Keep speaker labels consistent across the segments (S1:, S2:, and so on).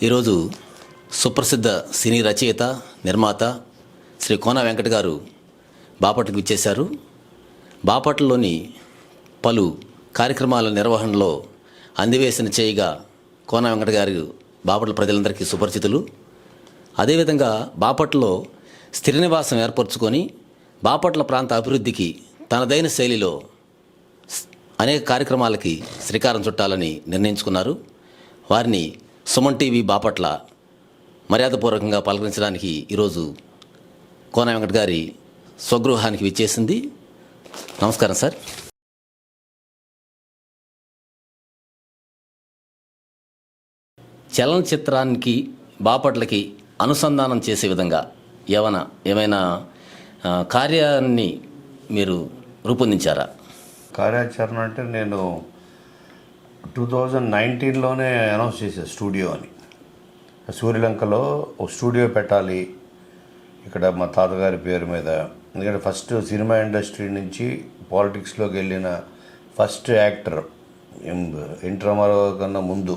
S1: ఈరోజు సుప్రసిద్ధ సినీ రచయిత నిర్మాత శ్రీ కోన వెంకట గారు బాపట్లకు ఇచ్చేశారు. బాపట్లలోని పలు కార్యక్రమాల నిర్వహణలో అందివేసిన చేయిగా కోన వెంకట గారు బాపట్ల ప్రజలందరికీ సుపరిచితులు. అదేవిధంగా బాపట్లలో స్థిర నివాసం ఏర్పరచుకొని బాపట్ల ప్రాంత అభివృద్ధికి తనదైన శైలిలో అనేక కార్యక్రమాలకి శ్రీకారం చుట్టాలని నిర్ణయించుకున్నారు. వారిని సుమన్ టీవీ బాపట్ల మర్యాదపూర్వకంగా పలకరించడానికి ఈరోజు కోన వెంకట గారి స్వగృహానికి విచ్చేసింది. నమస్కారం సార్. చలనచిత్రానికి బాపట్లకి అనుసంధానం చేసే విధంగా ఏమైనా కార్యాన్ని మీరు రూపొందించారా?
S2: కార్యాచరణ అంటే నేను 2019లోనే అనౌన్స్ చేశాను స్టూడియో అని. సూర్యలంకలో ఒక స్టూడియో పెట్టాలి ఇక్కడ మా తాతగారి పేరు మీద. ఎందుకంటే ఫస్ట్ సినిమా ఇండస్ట్రీ నుంచి పాలిటిక్స్లోకి వెళ్ళిన ఫస్ట్ యాక్టర్ ఎన్టీ రామారావు కన్నా ముందు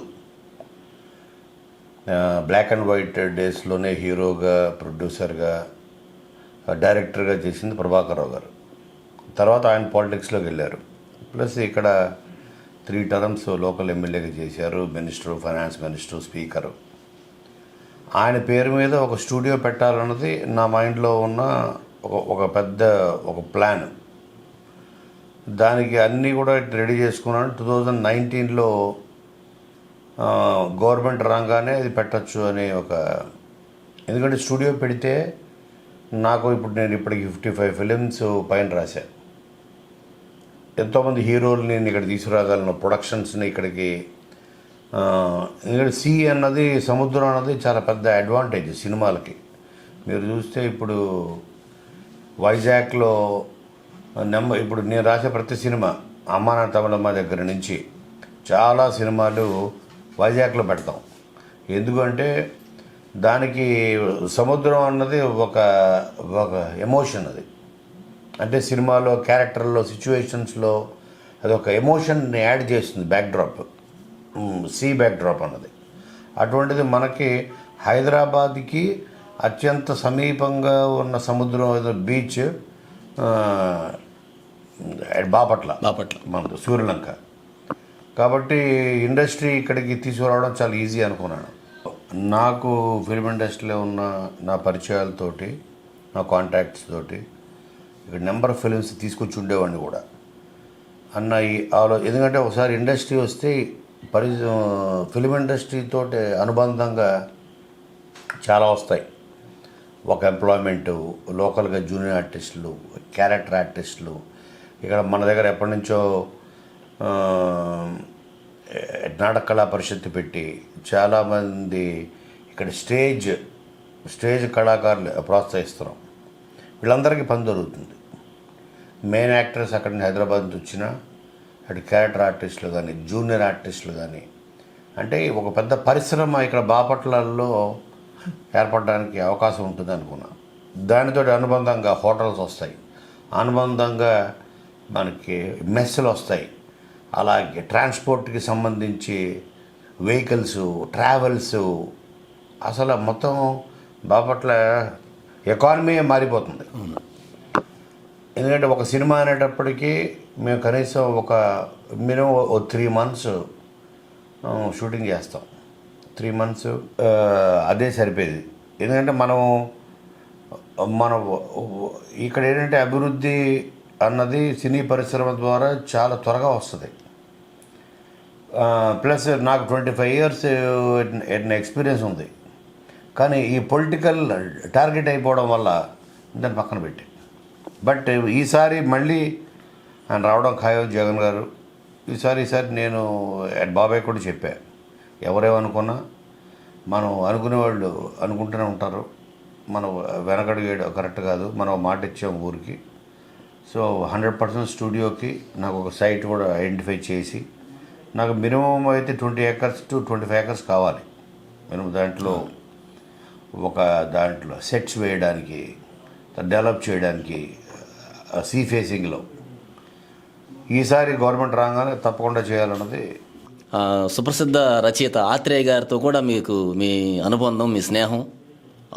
S2: బ్లాక్ అండ్ వైట్ డేస్లోనే హీరోగా, ప్రొడ్యూసర్గా, డైరెక్టర్గా చేసింది ప్రభాకర్ రావు గారు. తర్వాత ఆయన పాలిటిక్స్లోకి వెళ్ళారు. ప్లస్ ఇక్కడ 3 టర్మ్స్ లోకల్ ఎమ్మెల్యేగా చేశారు. Minister, finance minister, speaker. ఆయన పేరు మీద ఒక స్టూడియో పెట్టాలన్నది నా మైండ్లో ఉన్న ఒక పెద్ద ప్లాన్. దానికి అన్నీ కూడా రెడీ చేసుకున్నాను. 2019లో గవర్నమెంట్ రాగానే అది పెట్టచ్చు అనే ఎందుకంటే స్టూడియో పెడితే నాకు నేను ఇప్పటికి 55 ఫిలిమ్స్ పైన రాశాను. ఎంతోమంది హీరోలు నేను ఇక్కడ తీసుకురాగలను, ప్రొడక్షన్స్ని ఇక్కడికి. ఎందుకంటే సీ అన్నది, సముద్రం అన్నది చాలా పెద్ద అడ్వాంటేజ్ సినిమాలకి. మీరు చూస్తే ఇప్పుడు వైజాగ్లో ఇప్పుడు నేను రాసే ప్రతి సినిమా అమ్మా నా తమిళమ్మ దగ్గర నుంచి చాలా సినిమాలు వైజాగ్లో పెడతాం. ఎందుకంటే దానికి సముద్రం అన్నది ఒక ఎమోషన్. అది అంటే సినిమాలో క్యారెక్టర్లో, సిచ్యువేషన్స్లో అది ఒక ఎమోషన్ని యాడ్ చేస్తుంది. బ్యాక్డ్రాప్, సీ బ్యాక్డ్రాప్ అన్నది. అటువంటిది మనకి హైదరాబాద్కి అత్యంత సమీపంగా ఉన్న సముద్రం బీచ్ బాపట్ల మనది సూర్యలంక. కాబట్టి ఇండస్ట్రీ ఇక్కడికి తీసుకురావడం చాలా ఈజీ అనుకున్నాను. నాకు ఫిల్మ్ ఇండస్ట్రీలో ఉన్న నా పరిచయాలతోటి, నా కాంటాక్ట్స్ తోటి ఇక్కడ నెంబర్ ఆఫ్ ఫిలిమ్స్ తీసుకొచ్చి ఉండేవాడిని కూడా అన్న ఎందుకంటే ఒకసారి ఇండస్ట్రీ వస్తే ఫిలిం ఇండస్ట్రీతో అనుబంధంగా చాలా వస్తాయి. ఒక ఎంప్లాయ్మెంటు, లోకల్గా జూనియర్ ఆర్టిస్టులు, క్యారెక్టర్ ఆర్టిస్టులు. ఇక్కడ మన దగ్గర ఎప్పటి నుంచో నాటక కళా పరిషత్తు పెట్టి చాలామంది ఇక్కడ స్టేజ్ కళాకారులు ప్రోత్సహిస్తున్నాం. వీళ్ళందరికీ పని దొరుకుతుంది. మెయిన్ యాక్టర్స్ అక్కడి నుంచి హైదరాబాద్ నుంచి వచ్చినా, అటు క్యారెక్టర్ ఆర్టిస్టులు కానీ, జూనియర్ ఆర్టిస్టులు కానీ, అంటే ఒక పెద్ద పరిశ్రమ ఇక్కడ బాపట్లలో ఏర్పడడానికి అవకాశం ఉంటుంది అనుకున్నా. దానితో అనుబంధంగా హోటల్స్ వస్తాయి, అనుబంధంగా మనకి మెస్సులు వస్తాయి. అలాగే ట్రాన్స్పోర్ట్కి సంబంధించి వెహికల్స్, ట్రావెల్స్, అసలు మొత్తం బాపట్ల ఎకానమీ మారిపోతుంది. ఎందుకంటే ఒక సినిమా అనేటప్పటికీ మేము కనీసం మినిమం 3 months షూటింగ్ చేస్తాం. 3 months అదే సరిపోయేది. ఎందుకంటే మనం ఇక్కడ ఏంటంటే అభివృద్ధి అన్నది సినీ పరిశ్రమ ద్వారా చాలా త్వరగా వస్తుంది. ప్లస్ నాకు 25 years ఎక్స్పీరియన్స్ ఉంది. కానీ ఈ పొలిటికల్ టార్గెట్ అయిపోవడం వల్ల దాన్ని పక్కన పెట్టి, బట్ ఈసారి మళ్ళీ ఆయన రావడం ఖాయం జగన్ గారు. ఈసారి నేను బాబాయ్ కూడా చెప్పా, ఎవరేమనుకున్నా మనం అనుకునేవాళ్ళు అనుకుంటూనే ఉంటారు. మనం వెనకడుగేయడం కరెక్ట్ కాదు. మనం మాట ఇచ్చాం ఊరికి. సో 100% స్టూడియోకి నాకు ఒక సైట్ కూడా ఐడెంటిఫై చేసి, నాకు మినిమం అయితే 20 acres to 25 acres కావాలి మినిమం. దాంట్లో సెట్స్ వేయడానికి, డెవలప్ చేయడానికి, సీ ఫేసింగ్లో ఈసారి గవర్నమెంట్ రాగానే తప్పకుండా చేయాలన్నది
S1: సుప్రసిద్ధ రచయిత ఆత్రేయ గారితో కూడా మీకు మీ అనుబంధం, మీ స్నేహం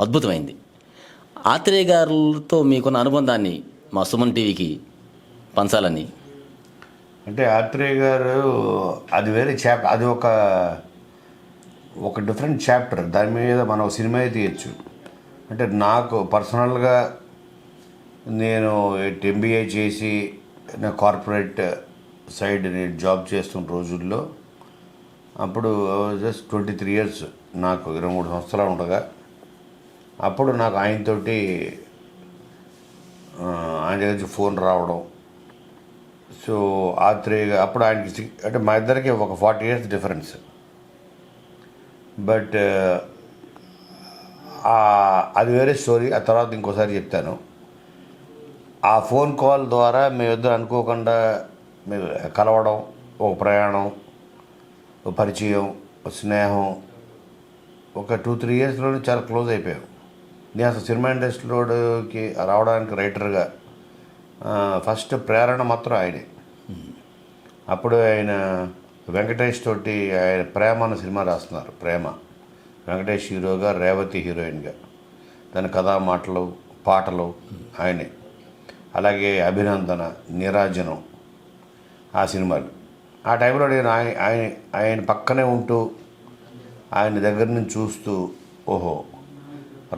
S1: అద్భుతమైంది. ఆత్రేయ గారితో మీకున్న అనుబంధాన్ని మా సుమన్ టీవీకి పంచాలని.
S2: అంటే ఆత్రేయ గారు అది వేరే అది ఒక డిఫరెంట్ చాప్టర్. దాని మీద మనం సినిమా తీయచ్చు. అంటే నాకు పర్సనల్గా నేను ఎంబీఏ చేసి కార్పొరేట్ సైడ్ నేను జాబ్ చేస్తున్న రోజుల్లో, అప్పుడు జస్ట్ 23 years, నాకు 23 సంవత్సరాలు ఉండగా, అప్పుడు నాకు ఆయనతోటి ఆయన దగ్గర ఫోన్ రావడం. సో ఆత్రేయ అప్పుడు ఆయనకి అంటే మా ఇద్దరికి ఒక 40 years డిఫరెన్స్. బట్ అది వేరే స్టోరీ. ఆ తర్వాత ఇంకోసారి చెప్తాను. ఆ ఫోన్ కాల్ ద్వారా మేమిద్దరు అనుకోకుండా మేము కలవడం, ఒక ప్రయాణం, ఒక పరిచయం, ఒక స్నేహం, ఒక 2-3 yearsలోనే చాలా క్లోజ్ అయిపోయాం. నేను అసలు సినిమా ఇండస్ట్రీలోకి రావడానికి రైటర్గా ఫస్ట్ ప్రేరణ మాత్రం ఆయనే. అప్పుడు ఆయన వెంకటేష్ తోటి ఆయన ప్రేమ అన్న సినిమా రాస్తున్నారు. ప్రేమ, వెంకటేష్ హీరోగా, రేవతి హీరోయిన్గా. దాని కథా మాటలు, పాటలు ఆయనే. అలాగే అభినందన, నీరాజనం, ఆ సినిమాలు. ఆ టైంలో నేను ఆయన పక్కనే ఉంటూ ఆయన దగ్గర నుంచి చూస్తూ, ఓహో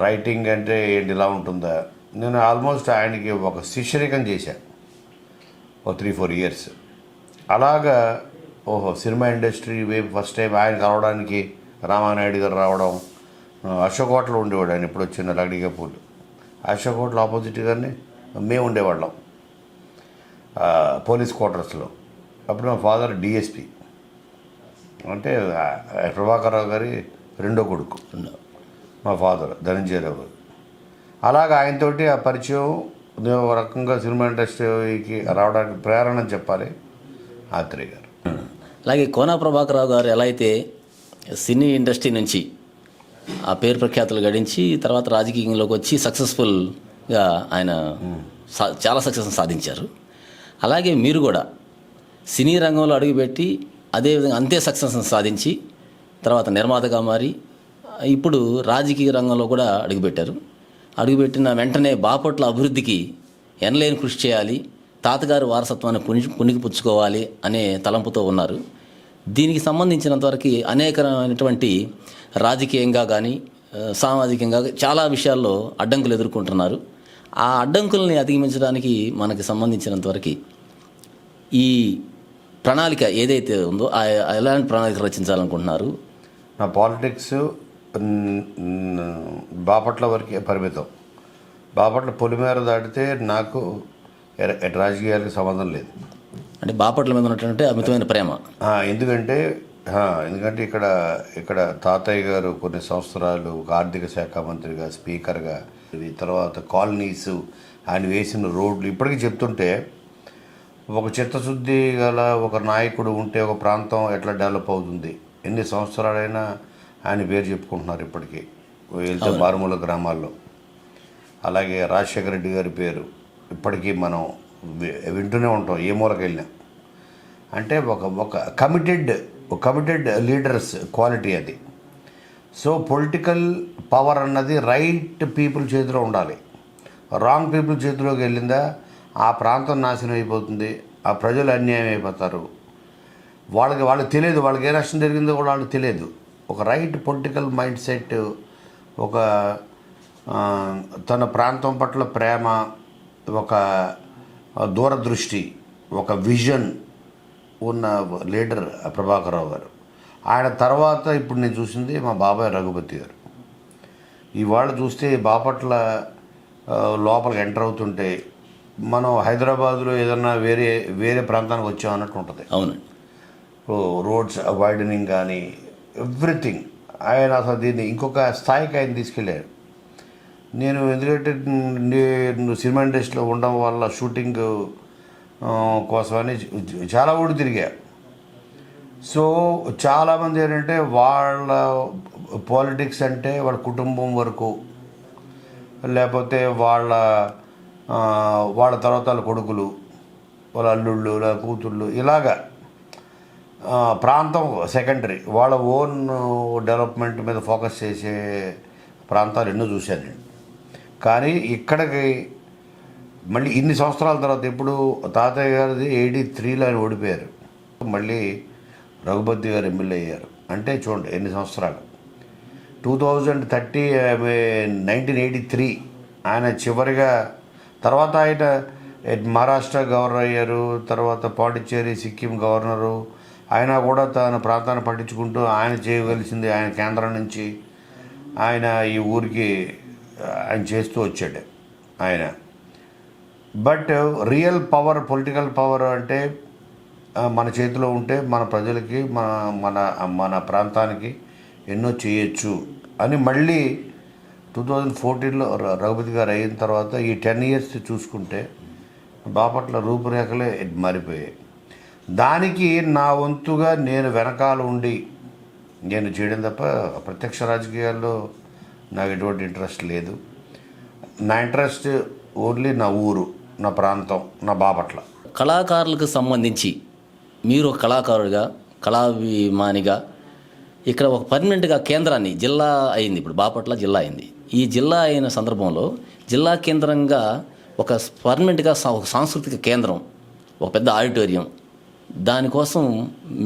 S2: రైటింగ్ అంటే ఏంటి ఇలా ఉంటుందా. నేను ఆల్మోస్ట్ ఆయనకి ఒక శిష్యరికం చేశాను ఒక 3-4 years. అలాగా ఓహో సినిమా ఇండస్ట్రీ వైపు ఫస్ట్ టైం ఆయన కలవడానికి రామానాయుడు గారు రావడం. అశోక్ హోటల్ ఉండేవాడు ఆయన ఇప్పుడు వచ్చిన లగ్డీ కపూర్. అశోక్ హోటల్ ఆపోజిట్గానే మేము ఉండేవాళ్ళం పోలీస్ క్వార్టర్స్లో. అప్పుడు మా ఫాదర్ డిఎస్పి, అంటే ప్రభాకరరావు గారి రెండో కొడుకు మా ఫాదర్ ధనంజయరావు గారు. అలాగా ఆయనతోటి ఆ పరిచయం ఒక రకంగా సినిమా ఇండస్ట్రీకి రావడానికి ప్రేరణ అని చెప్పాలి ఆత్రేయ గారు.
S1: అలాగే కోన ప్రభాకరరావు గారు ఎలా అయితే సినీ ఇండస్ట్రీ నుంచి ఆ పేరు ప్రఖ్యాతులు గడించి తర్వాత రాజకీయంలోకి వచ్చి సక్సెస్ఫుల్గా ఆయన చాలా సక్సెస్ సాధించారు, అలాగే మీరు కూడా సినీ రంగంలో అడుగుపెట్టి అదేవిధంగా అంతే సక్సెస్ సాధించి తర్వాత నిర్మాతగా మారి ఇప్పుడు రాజకీయ రంగంలో కూడా అడుగుపెట్టారు. అడుగుపెట్టిన వెంటనే బాపట్ల అభివృద్ధికి ఎనలేని కృషి చేయాలి, తాతగారి వారసత్వాన్ని పుణికిపుచ్చుకోవాలి అనే తలంపుతో ఉన్నారు. దీనికి సంబంధించినంతవరకు అనేకమైనటువంటి రాజకీయంగా కానీ సామాజికంగా చాలా విషయాల్లో అడ్డంకులు ఎదుర్కొంటున్నారు. ఆ అడ్డంకుల్ని అధిగమించడానికి మనకి సంబంధించినంతవరకు ఈ ప్రణాళిక ఏదైతే ఉందో ఎలాంటి ప్రణాళిక రచించాలనుకుంటున్నారు?
S2: నా పాలిటిక్స్ బాపట్ల వరకే పరిమితం. బాపట్ల పొలిమేర దాటితే నాకు రాజకీయాలకు సంబంధం లేదు.
S1: అంటే బాపట్ల మీద ఉన్నటువంటి అమితమైన ప్రేమ.
S2: ఎందుకంటే ఇక్కడ తాతయ్య గారు కొన్ని సంవత్సరాలు ఒక ఆర్థిక శాఖ మంత్రిగా, స్పీకర్గా, తర్వాత కాలనీస్, ఆయన వేసిన రోడ్లు ఇప్పటికీ చెప్తుంటే ఒక చిత్తశుద్ధి గల ఒక నాయకుడు ఉంటే ఒక ప్రాంతం ఎట్లా డెవలప్ అవుతుంది. ఎన్ని సంవత్సరాలైనా ఆయన పేరు చెప్పుకుంటున్నారు ఇప్పటికీ వెళ్తే మారుమూల గ్రామాల్లో. అలాగే రాజశేఖర రెడ్డి గారి పేరు ఇప్పటికీ మనం వింటూనే ఉంటాం ఏ మూలకి వెళ్ళినా. అంటే ఒక కమిటెడ్ లీడర్స్ క్వాలిటీ అది. సో పొలిటికల్ పవర్ అన్నది రైట్ పీపుల్ చేతిలో ఉండాలి. రాంగ్ పీపుల్ చేతిలోకి వెళ్ళిందా ఆ ప్రాంతం నాశనం అయిపోతుంది, ఆ ప్రజలు అన్యాయం అయిపోతారు. వాళ్ళకి తెలియదు, వాళ్ళకి ఏ నష్టం జరిగిందో కూడా వాళ్ళకి తెలియదు. ఒక రైట్ పొలిటికల్ మైండ్ సెట్, ఒక తన ప్రాంతం పట్ల ప్రేమ, ఒక దూరదృష్టి, ఒక విజన్ ఉన్న లీడర్ ప్రభాకరరావు గారు. ఆయన తర్వాత ఇప్పుడు నేను చూసింది మా బాబాయ్ రఘుపతి గారు. ఇవాళ చూస్తే బాపట్ల లోపలికి ఎంటర్ అవుతుంటే మనం హైదరాబాద్లో ఏదన్నా వేరే ప్రాంతానికి వచ్చామన్నట్టు ఉంటుంది.
S1: అవునండి.
S2: రోడ్స్ వైడనింగ్ కానీ ఎవ్రీథింగ్. ఆయన అసలు దీన్ని ఇంకొక స్థాయికి ఆయన తీసుకెళ్ళారు. నేను ఎందుకంటే నేను సినిమా ఇండస్ట్రీలో ఉండడం వల్ల షూటింగ్ కోసమని చాలా ఊరు తిరిగా. సో చాలామంది ఏంటంటే వాళ్ళ పాలిటిక్స్ అంటే వాళ్ళ కుటుంబం వరకు, లేకపోతే వాళ్ళ తర్వాత వాళ్ళ కొడుకులు, వాళ్ళ అల్లుళ్ళు, వాళ్ళ కూతుళ్ళు, ఇలాగా ప్రాంతం సెకండరీ, వాళ్ళ ఓన్ డెవలప్మెంట్ మీద ఫోకస్ చేసే ప్రాంతాలు ఎన్నో చూశాను నేను. కానీ ఇక్కడికి మళ్ళీ ఇన్ని సంవత్సరాల తర్వాత ఇప్పుడు తాతయ్య గారిది 83లో ఆయన ఓడిపోయారు, మళ్ళీ రఘుపతి గారు ఎమ్మెల్యే అయ్యారు. అంటే చూడండి ఎన్ని సంవత్సరాలు. 2030 1983 ఆయన చివరిగా, తర్వాత ఆయన మహారాష్ట్ర గవర్నర్ అయ్యారు, తర్వాత పాండిచ్చేరి సిక్కిం గవర్నరు. ఆయన కూడా తన ప్రాంతాన్ని పట్టించుకుంటూ ఆయన చేయగలిసింది ఆయన కేంద్రం నుంచి ఆయన ఈ ఊరికి ఆయన చేస్తూ వచ్చాడు ఆయన. But real power, political power అంటే మన చేతిలో ఉంటే మన ప్రజలకి మన మన మన ప్రాంతానికి ఎన్నో చేయొచ్చు అని మళ్ళీ 2014లో రఘుపతి గారు అయిన తర్వాత ఈ 10 years చూసుకుంటే బాపట్ల రూపురేఖలే మారిపోయాయి. దానికి నా వంతుగా నేను వెనకాల ఉండి నేను చేయడం తప్ప ప్రత్యక్ష రాజకీయాల్లో నాకు ఎటువంటి ఇంట్రెస్ట్ లేదు. నా ఇంట్రెస్ట్ ఓన్లీ నా ఊరు, నా ప్రాంతం, నా బాపట్ల.
S1: కళాకారులకు సంబంధించి మీరు ఒక కళాకారుడిగా, కళాభిమానిగా ఇక్కడ ఒక పర్మనెంట్గా కేంద్రాన్ని, జిల్లా అయింది ఇప్పుడు బాపట్ల జిల్లా అయింది. ఈ జిల్లా అయిన సందర్భంలో జిల్లా కేంద్రంగా ఒక పర్మనెంట్గా ఒక సాంస్కృతిక కేంద్రం, ఒక పెద్ద ఆడిటోరియం, దానికోసం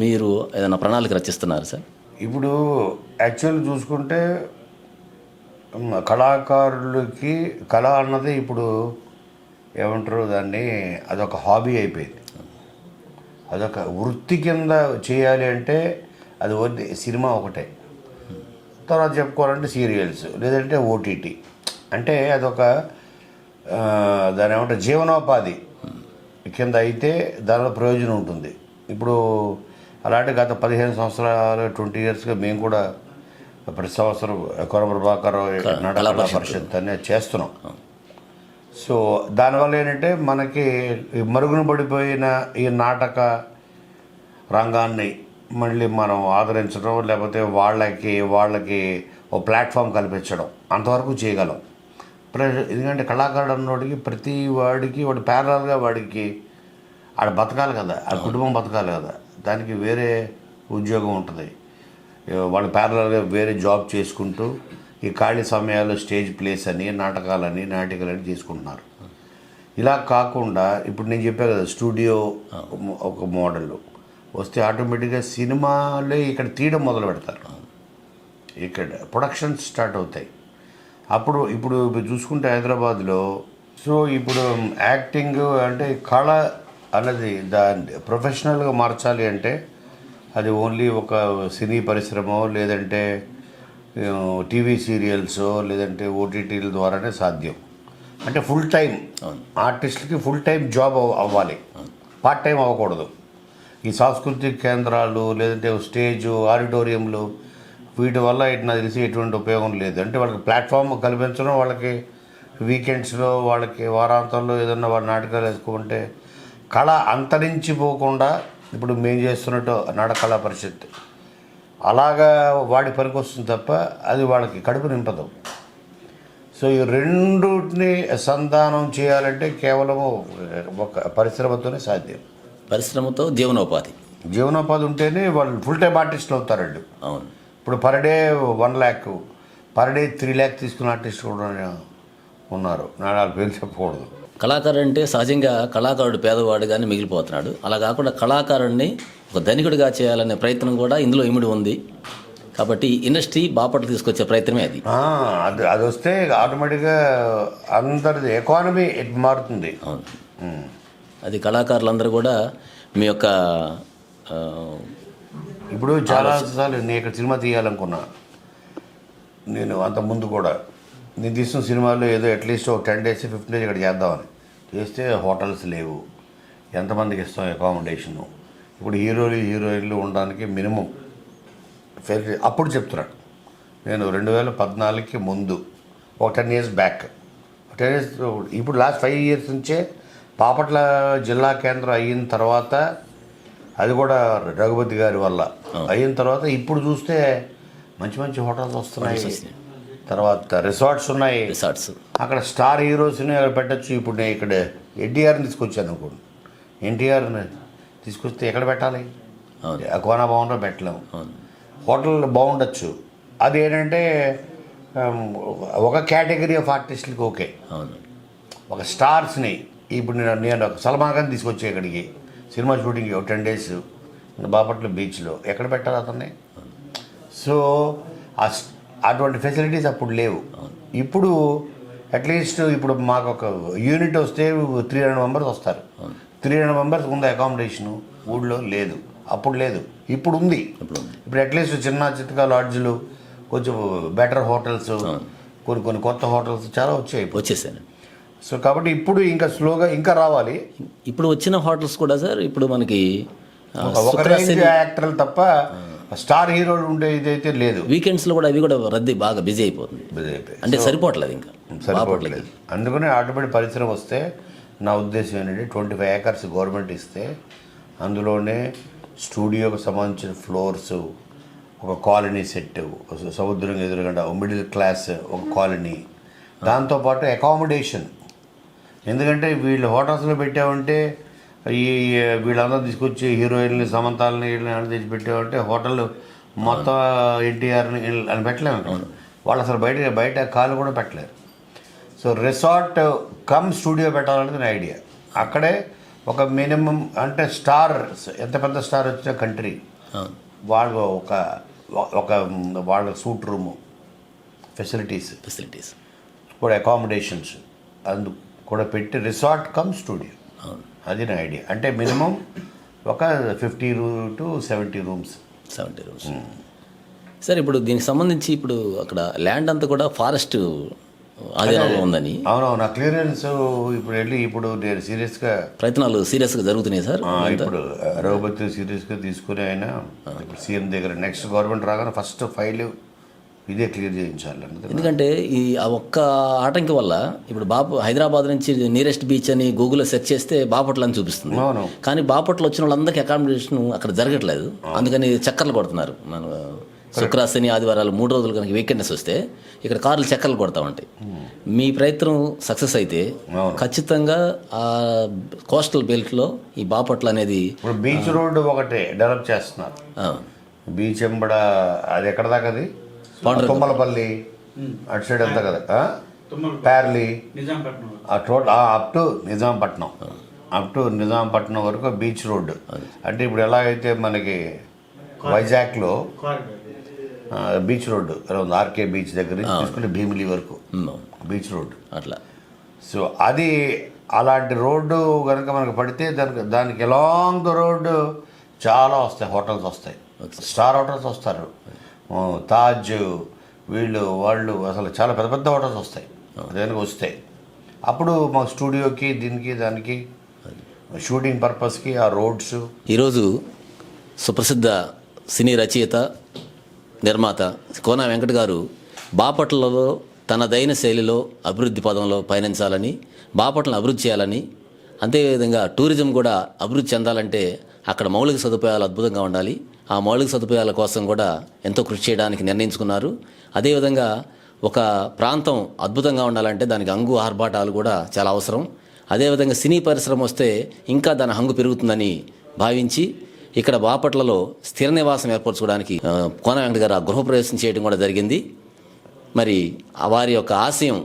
S1: మీరు ఏదైనా ప్రణాళిక రచిస్తున్నారు సార్?
S2: ఇప్పుడు యాక్చువల్ చూసుకుంటే కళాకారులకి కళ అన్నది ఇప్పుడు ఏమంటారు దాన్ని, అదొక హాబీ అయిపోయింది, అదొక వృత్తి కింద చేయాలి అంటే అది వద్దు. సినిమా ఒకటే, తర్వాత చెప్పుకోవాలంటే సీరియల్స్, లేదంటే ఓటీటీ. అంటే అదొక దాని ఏమంటారు జీవనోపాధి కింద అయితే దానిలో ప్రయోజనం ఉంటుంది. ఇప్పుడు అలాంటి గత 15 సంవత్సరాలు 20 yearsగా మేము కూడా ప్రతి సంవత్సరం కొర ప్రభాకర్ నాటక పరిషత్ అనేది చేస్తున్నాం. సో దానివల్ల ఏంటంటే మనకి మరుగున పడిపోయిన ఈ నాటక రంగాన్ని మళ్ళీ మనం ఆదరించడం, లేకపోతే వాళ్ళకి ఓ ప్లాట్ఫామ్ కల్పించడం, అంతవరకు చేయగలం. ఎందుకంటే కళాకారుడు అన్నోడికి ప్రతి వాడికి వాడు ప్యారలల్గా వాడికి ఆడ బతకాలి కదా, ఆ కుటుంబం బతకాలి కదా, దానికి వేరే ఉద్యోగం ఉంటుంది. వాళ్ళు ప్యారలల్గా వేరే జాబ్ చేసుకుంటూ ఈ ఖాళీ సమయాల్లో స్టేజ్ ప్లేస్ అని, నాటకాలని, నాటికలని చేసుకుంటున్నారు. ఇలా కాకుండా ఇప్పుడు నేను చెప్పాను కదా స్టూడియో ఒక మోడల్ వస్తే ఆటోమేటిక్గా సినిమాలే ఇక్కడ తీయడం మొదలు పెడతారు, ఇక్కడ ప్రొడక్షన్స్ స్టార్ట్ అవుతాయి. అప్పుడు ఇప్పుడు చూసుకుంటే హైదరాబాద్లో సో ఇప్పుడు యాక్టింగ్ అంటే కళ అన్నది దాన్ని ప్రొఫెషనల్గా మార్చాలి అంటే అది ఓన్లీ ఒక సినీ పరిశ్రమ, లేదంటే టీవీ సీరియల్స్, లేదంటే ఓటీటీల ద్వారానే సాధ్యం. అంటే ఫుల్ టైం ఆర్టిస్ట్కి ఫుల్ టైం జాబ్ అవ్వాలి, పార్ట్ టైం అవ్వకూడదు. ఈ సాంస్కృతిక కేంద్రాలు, లేదంటే స్టేజు, ఆడిటోరియంలు, వీటి వల్ల నాకు తెలిసి ఎటువంటి ఉపయోగం లేదు. అంటే వాళ్ళకి ప్లాట్ఫామ్ కల్పించడం, వాళ్ళకి వీకెండ్స్లో, వాళ్ళకి వారాంతంలో ఏదన్నా వాళ్ళ నాటకాలు వేసుకుంటే కళ అంతరించిపోకుండా ఇప్పుడు మేము చేస్తున్నట్టు నాటకళా పరిషత్ అలాగా వాడి పనికి వస్తుంది తప్ప అది వాళ్ళకి కడుపు నింపదు. సో ఈ రెండుని సంధానం చేయాలంటే కేవలం ఒక పరిశ్రమతోనే సాధ్యం.
S1: పరిశ్రమతో జీవనోపాధి
S2: ఉంటేనే వాళ్ళు ఫుల్ టైం ఆర్టిస్టులు అవుతారండి.
S1: అవును.
S2: ఇప్పుడు per day 1 lakh, per day 3 lakh తీసుకున్న ఆర్టిస్ట్ కూడా ఉన్నారు. నాలుగు పేరు చెప్పకూడదు.
S1: కళాకారుడు అంటే సహజంగా కళాకారుడు పేదవాడుగానే మిగిలిపోతున్నాడు. అలా కాకుండా కళాకారుడిని ఒక ధనికుడిగా చేయాలనే ప్రయత్నం కూడా ఇందులో ఇమిడి ఉంది. కాబట్టి ఇండస్ట్రీ బాపట్ల తీసుకొచ్చే ప్రయత్నమే అది.
S2: అది వస్తే ఆటోమేటిక్గా అందరిది ఎకానమీ మారుతుంది.
S1: అవును. అది కళాకారులందరూ కూడా మీ యొక్క
S2: ఇప్పుడు చాలాసార్లు నేను ఇక్కడ సినిమా తీయాలనుకున్నా. నేను అంత ముందు కూడా నేను తీసిన సినిమాల్లో ఏదో అట్లీస్ట్ ఒక 10 days 15 days ఇక్కడ చేద్దామని చేస్తే హోటల్స్ లేవు, ఎంతమందికి ఇస్తాం అకామిడేషను. ఇప్పుడు హీరోయిన్లు ఉండడానికి మినిమం ఫెసిలిటీ. అప్పుడు చెప్తున్నాను నేను 2014కి ముందు ఒక 10 years బ్యాక్, 10 years ఇప్పుడు లాస్ట్ 5 years నుంచే బాపట్ల జిల్లా కేంద్రం అయిన తర్వాత, అది కూడా రఘుపతి గారి వల్ల అయిన తర్వాత ఇప్పుడు చూస్తే మంచి మంచి హోటల్స్ వస్తున్నాయి, తర్వాత రిసార్ట్స్ ఉన్నాయి. అక్కడ స్టార్ హీరోస్ని అక్కడ పెట్టచ్చు. ఇప్పుడు నేను ఇక్కడ ఎన్టీఆర్ని తీసుకొచ్చాను అనుకోండి, ఎన్టీఆర్ని తీసుకొస్తే ఎక్కడ పెట్టాలి? కోనా భవన్లో పెట్టలేము.
S1: అవును.
S2: హోటల్ బాగుండొచ్చు, అది ఏంటంటే ఒక కేటగిరీ ఆఫ్ ఆర్టిస్టులకి ఓకే.
S1: అవును.
S2: ఒక స్టార్స్ని ఇప్పుడు నేను ఒక సల్మాన్ ఖాన్ తీసుకొచ్చి ఇక్కడికి సినిమా షూటింగ్కి 10 days బాపట్ల బీచ్లో ఎక్కడ పెట్టాలి అతన్ని? సో అటువంటి ఫెసిలిటీస్ అప్పుడు లేవు. ఇప్పుడు అట్లీస్ట్ ఇప్పుడు మాకు ఒక యూనిట్ వస్తే 300 members వస్తారు. 300 members ఉంది అకామిడేషను, ఊళ్ళో లేదు, అప్పుడు లేదు, ఇప్పుడు ఉంది. ఇప్పుడు అట్లీస్ట్ చిన్న చిత్తగా లాడ్జ్లు, కొంచెం బెటర్ హోటల్స్, కొన్ని కొత్త హోటల్స్ చాలా
S1: వచ్చేసాను.
S2: సో కాబట్టి ఇప్పుడు ఇంకా స్లోగా ఇంకా రావాలి.
S1: ఇప్పుడు వచ్చిన హోటల్స్ కూడా సార్ ఇప్పుడు మనకి
S2: ఒక రేంజ్ యాక్టర్లు తప్ప స్టార్ హీరోలు ఉండే ఇదైతే లేదు.
S1: వీకెండ్స్లో కూడా అవి కూడా రద్దీ బాగా బిజీ అయిపోతుంది. అంటే సరిపోవట్లేదు, ఇంకా
S2: సరిపోవట్లేదు. అందుకనే ఆటోమేటిక్ పరిశ్రమ వస్తే నా ఉద్దేశం ఏంటంటే 25 acres గవర్నమెంట్ ఇస్తే అందులోనే స్టూడియోకి సంబంధించిన ఫ్లోర్స్, ఒక కాలనీ సెట్, సముద్రం ఎదురుగుండా మిడిల్ క్లాస్ ఒక కాలనీ, దాంతోపాటు అకామిడేషన్. ఎందుకంటే వీళ్ళు హోటల్స్లో పెట్టామంటే ఈ వీళ్ళందరూ తీసుకొచ్చి హీరోయిన్ని, సమంతాలని వీళ్ళని తెచ్చి పెట్టామంటే హోటల్ మొత్తం ఎన్టీఆర్ని అని పెట్టలేము. వాళ్ళు అసలు బయట కాలు కూడా పెట్టలేరు. సో రిసార్ట్ కమ్ స్టూడియో పెట్టాలనేది నా ఐడియా. అక్కడే ఒక మినిమం అంటే స్టార్, ఎంత పెద్ద స్టార్ వచ్చినా కంట్రీ వాళ్ళు ఒక వాళ్ళ సూట్ రూము, ఫెసిలిటీస్ కూడా, అకామిడేషన్స్ అందు కూడా పెట్టి రిసార్ట్ కమ్ స్టూడియో, అది నా ఐడియా. అంటే మినిమం ఒక 50 to 70 rooms.
S1: సార్ ఇప్పుడు దీనికి సంబంధించి ఇప్పుడు అక్కడ ల్యాండ్ అంతా కూడా ఫారెస్ట్ ఆధీనంలో ఉందని.
S2: అవునవును, నా క్లియరెన్స్ ఇప్పుడు నేను
S1: ప్రయత్నాలు సీరియస్గా జరుగుతున్నాయి సార్.
S2: ఇప్పుడు రఘుపతి సీరియస్గా తీసుకుని ఆయన ఇప్పుడు సీఎం దగ్గర నెక్స్ట్ గవర్నమెంట్ రాగానే ఫస్ట్ ఫైల్ ఇదే క్లియర్ చేయించాలి.
S1: ఎందుకంటే ఆ ఒక్క ఆటంకి వల్ల ఇప్పుడు హైదరాబాద్ నుంచి నియరెస్ట్ బీచ్ అని గూగుల్లో సెర్చ్ చేస్తే బాపట్ల అని చూపిస్తుంది. కానీ బాపట్ల వచ్చిన వాళ్ళందరికీ అకామిడేషన్ అక్కడ జరగట్లేదు. అందుకని చక్కర్లు కొడుతున్నారు. మన శుక్ర, శని, ఆదివారాలు 3 రోజులు కనుక వీకెండ్స్ వస్తే ఇక్కడ కార్లు చక్కర్లు కొడతా ఉంటాయి. మీ ప్రయత్నం సక్సెస్ అయితే ఖచ్చితంగా ఆ కోస్టల్ బెల్ట్లో ఈ బాపట్ల అనేది
S2: ఇప్పుడు బీచ్ రోడ్డు ఒకటే డెవలప్ చేస్తున్నారు. బీచ్ ఎంబడ అది ఎక్కడ దాకా, అది తుమ్మలపల్లి అటు సైడ్ అంతా కదా, ప్యార్లీ అప్ టు నిజాంపట్నం వరకు బీచ్ రోడ్డు. అంటే ఇప్పుడు ఎలాగైతే మనకి వైజాగ్లో బీచ్ రోడ్డు ఎలా ఉంది, ఆర్కే బీచ్ దగ్గర నుంచి తీసుకుంటే భీమిలి వరకు బీచ్ రోడ్డు
S1: అట్లా.
S2: సో అది అలాంటి రోడ్డు కనుక మనకు పడితే దానికి అలాంగ్ ద రోడ్డు చాలా వస్తాయి, హోటల్స్ వస్తాయి, స్టార్ హోటల్స్ వస్తారు, తాజ్ వాళ్ళు అసలు చాలా పెద్ద పెద్ద హోటల్స్ వస్తాయి. దానికి వస్తాయి అప్పుడు మా స్టూడియోకి దానికి షూటింగ్ పర్పస్కి ఆ రోడ్స్.
S1: ఈరోజు సుప్రసిద్ధ సినీ రచయిత, నిర్మాత కోన వెంకట్ గారు బాపట్లలో తనదైన శైలిలో అభివృద్ధి పదంలో పయనించాలని, బాపట్లను అభివృద్ధి చేయాలని, అంతేవిధంగా టూరిజం కూడా అభివృద్ధి చెందాలంటే అక్కడ మౌలిక సదుపాయాలు అద్భుతంగా ఉండాలి. ఆ మౌలిక సదుపాయాల కోసం కూడా ఎంతో కృషి చేయడానికి నిర్ణయించుకున్నారు. అదేవిధంగా ఒక ప్రాంతం అద్భుతంగా ఉండాలంటే దానికి హంగు ఆర్భాటాలు కూడా చాలా అవసరం. అదేవిధంగా సినీ పరిశ్రమ వస్తే ఇంకా దాని హంగు పెరుగుతుందని భావించి ఇక్కడ బాపట్లలో స్థిర నివాసం ఏర్పరచుకోవడానికి కోన వెంకట గారు గృహప్రవేశం చేయడం కూడా జరిగింది. మరి వారి యొక్క ఆశయం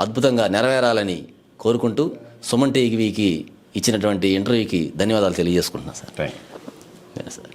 S1: అద్భుతంగా నెరవేరాలని కోరుకుంటూ సుమన్ టీవీకి ఇచ్చినటువంటి ఇంటర్వ్యూకి ధన్యవాదాలు తెలియజేసుకుంటున్నాను సార్.
S2: Thank you sir.